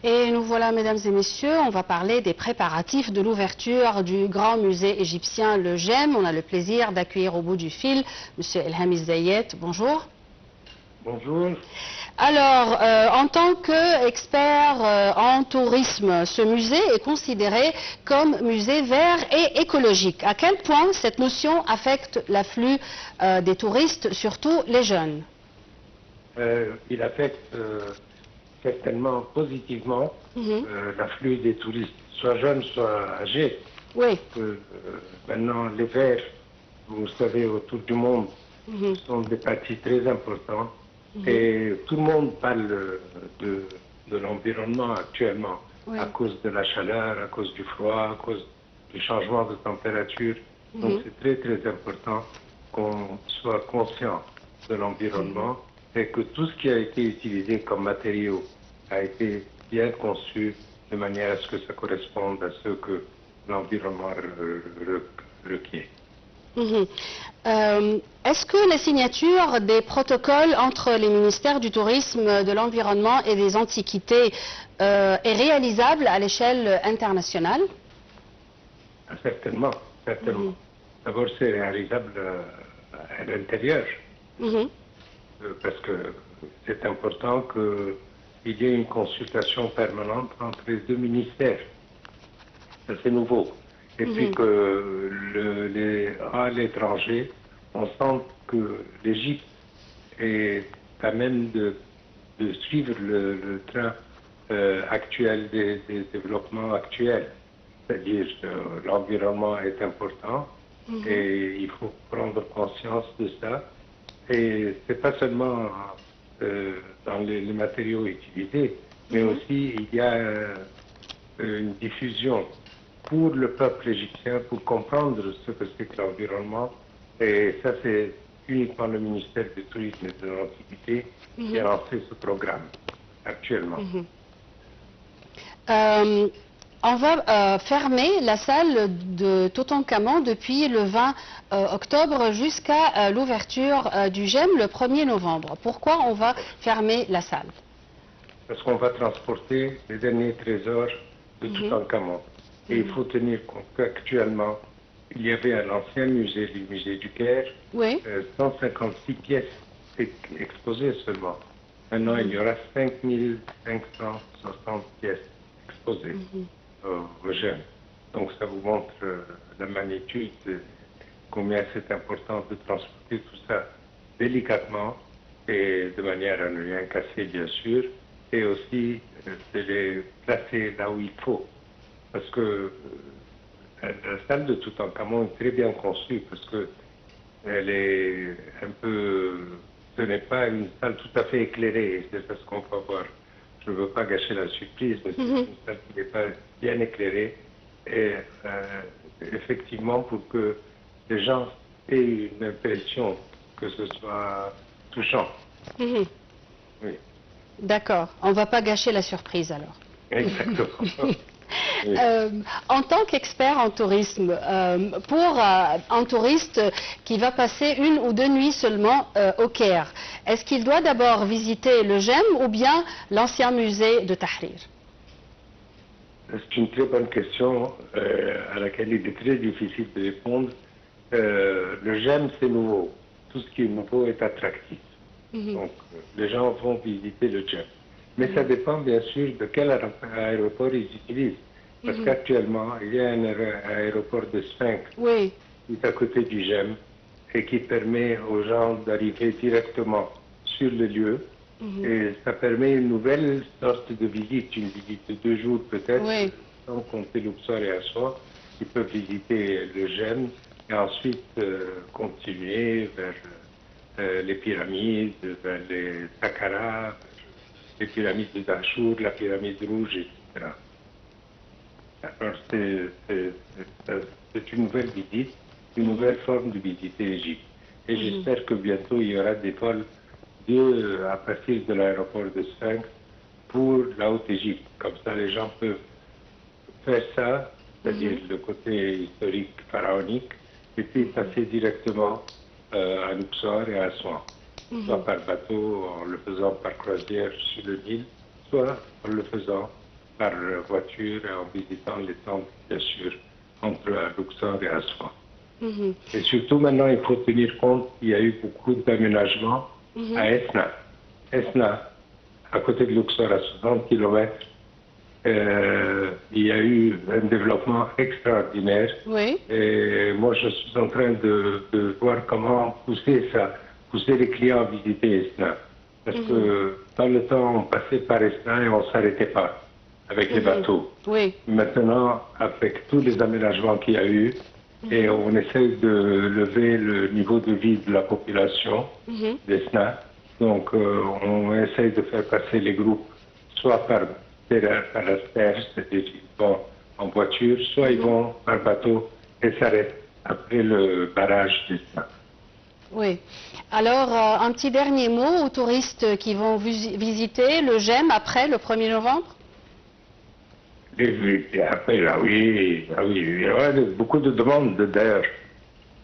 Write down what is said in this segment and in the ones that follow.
Et nous voilà, mesdames et messieurs, on va parler des préparatifs de l'ouverture du grand musée égyptien, le GEM. On a le plaisir d'accueillir au bout du fil M. Elham Zayet. Bonjour. Bonjour. Alors, en tant qu'expert en tourisme, ce musée est considéré comme musée vert et écologique. À quel point cette notion affecte l'afflux des touristes, surtout les jeunes? Il affecte certainement positivement l'afflux des touristes, soit jeunes, soit âgés. Oui. Maintenant, les verts, vous savez, autour du monde, sont des parties très importantes. Et tout le monde parle de l'environnement actuellement, à cause de la chaleur, à cause du froid, à cause du changement de température. Donc c'est très très important qu'on soit conscient de l'environnement et que tout ce qui a été utilisé comme matériau a été bien conçu de manière à ce que ça corresponde à ce que l'environnement requiert. Est-ce que la signature des protocoles entre les ministères du tourisme, de l'environnement et des antiquités est réalisable à l'échelle internationale? Certainement, certainement. D'abord, c'est réalisable à l'intérieur, parce que c'est important qu'il y ait une consultation permanente entre les deux ministères. Ça, c'est nouveau. Et puis que à l'étranger, on sent que l'Égypte est à même de suivre le train actuel des développements actuels. C'est-à-dire que l'environnement est important et il faut prendre conscience de ça. Et c'est pas seulement dans les matériaux utilisés, mais aussi il y a une diffusion pour le peuple égyptien, pour comprendre ce que c'est que l'environnement. Et ça, c'est uniquement le ministère du Tourisme et de l'Antiquité qui a lancé ce programme actuellement. On va fermer la salle de Toutankhamon depuis le 20 octobre jusqu'à l'ouverture du GEM le 1er novembre. Pourquoi on va fermer la salle? Parce qu'on va transporter les derniers trésors de Toutankhamon. Et il faut tenir compte qu'actuellement, il y avait à l'ancien musée, le musée du Caire, 156 pièces exposées seulement. Maintenant, il y aura 5560 pièces exposées au GEM. Donc ça vous montre la magnitude, combien c'est important de transporter tout ça délicatement et de manière à ne rien casser, bien sûr, et aussi de les placer là où il faut. Parce que la salle de Toutankhamon est très bien conçue, parce que elle est un peu, ce n'est pas une salle tout à fait éclairée, c'est ça ce qu'on va voir. Je ne veux pas gâcher la surprise, mais c'est une salle qui n'est pas bien éclairée. Et effectivement, pour que les gens aient une impression que ce soit touchant. Oui. D'accord, on ne va pas gâcher la surprise alors. Exactement. En tant qu'expert en tourisme, pour un touriste qui va passer 1 ou 2 nuits seulement au Caire, est-ce qu'il doit d'abord visiter le GEM ou bien l'ancien musée de Tahrir? C'est une très bonne question à laquelle il est très difficile de répondre. Le GEM, c'est nouveau. Tout ce qui est nouveau est attractif. Donc, les gens vont visiter le GEM. Mais ça dépend bien sûr de quel aéroport ils utilisent. Parce qu'actuellement, il y a un aéroport de Sphinx qui est à côté du GEM et qui permet aux gens d'arriver directement sur le lieu. Et ça permet une nouvelle sorte de visite, une visite de 2 jours peut-être, sans compter Luxor et Aswan. Ils peuvent visiter le GEM et ensuite continuer vers les pyramides, vers les Saqqara, les pyramides de Dahchour, la pyramide rouge, etc. Alors c'est une nouvelle visite, une nouvelle forme de visiter l'Égypte. Et j'espère que bientôt il y aura des vols à partir de l'aéroport de Sphinx pour la Haute-Égypte. Comme ça, les gens peuvent faire ça, c'est-à-dire le côté historique pharaonique, et puis passer directement à Luxor et à Aswan, soit par bateau, en le faisant par croisière sur le Nil, soit en le faisant par voiture et en visitant les temples, bien sûr, entre Luxor et Aswan. Et surtout maintenant, il faut tenir compte qu'il y a eu beaucoup d'aménagements à Esna. Esna, à côté de Luxor, à 60 km, il y a eu un développement extraordinaire. Oui. Et moi, je suis en train de voir comment pousser ça, pousser les clients à visiter Esna. Parce que dans le temps, on passait par Esna et on ne s'arrêtait pas avec les bateaux. Oui. Maintenant, avec tous les aménagements qu'il y a eu, et on essaie de lever le niveau de vie de la population d'Esna. Donc, on essaie de faire passer les groupes soit par la terre, c'est-à-dire qu'ils vont en voiture, soit ils vont par bateau et s'arrêtent après le barrage d'Esna. Oui. Alors, un petit dernier mot aux touristes qui vont visiter le GEM après le 1er novembre? Et après, oui, il y aura beaucoup de demandes d'ailleurs.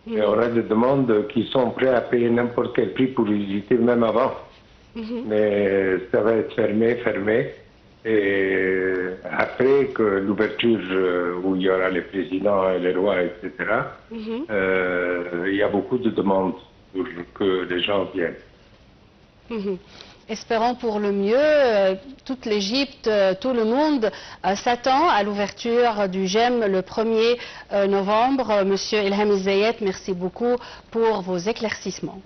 Il y aura des demandes qui sont prêts à payer n'importe quel prix pour visiter même avant. Mais ça va être fermé. Et après que l'ouverture où il y aura les présidents et les rois, etc., il y a beaucoup de demandes pour que les gens viennent. Espérons pour le mieux. Toute l'Égypte, tout le monde s'attend à l'ouverture du GEM le 1er novembre. Monsieur Ilham Zayed, merci beaucoup pour vos éclaircissements.